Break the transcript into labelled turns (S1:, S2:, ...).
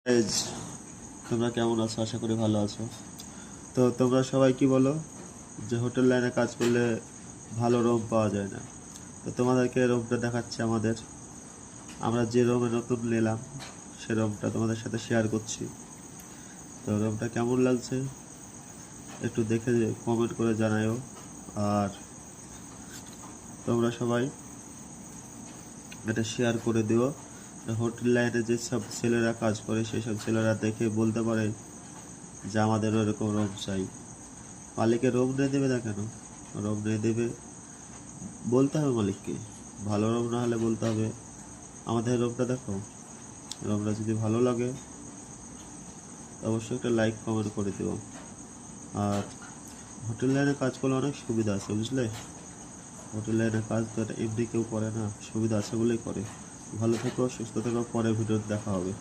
S1: Guys, তোমরা কেমন আছো? আশা করি ভালো আছো। তো তোমরা সবাই কি বলো যে হোটেল লাইনে কাজ করলে ভালো রুম পাওয়া যায় না? তো তোমাদেরকে রুমটা দেখাচ্ছি। আমরা যে রুমে নতুন নিলাম সে রুমটা তোমাদের সাথে শেয়ার করছি। তো রুমটা কেমন লাগছে একটু দেখে কমেন্ট করে জানাও। আর তোমরা সবাই এটা শেয়ার করে দিও। হোটেল লাইনে যেসব ছেলেরা কাজ করে সেসব ছেলেরা দেখে বলতে পারে যে আমাদেরও এরকম রুম চাই। মালিকের রুম নিয়ে দেবে না কেন? রুম নিয়ে দেবে, বলতে হবে মালিককে। ভালো রুম না হলে বলতে হবে আমাদের রুমটা দেখো। রুমটা যদি ভালো লাগে অবশ্যই একটা লাইক কমেন্ট করে দেবো। আর হোটেল লাইনে কাজ করলে অনেক সুবিধা আছে, বুঝলে? হোটেল লাইনে কাজ তো এটা এমনি কেউ করে না, সুবিধা আছে বলেই করে। ভালো থেকো, সুস্থ থেকো, পরে ভিডিওতে দেখা হবে।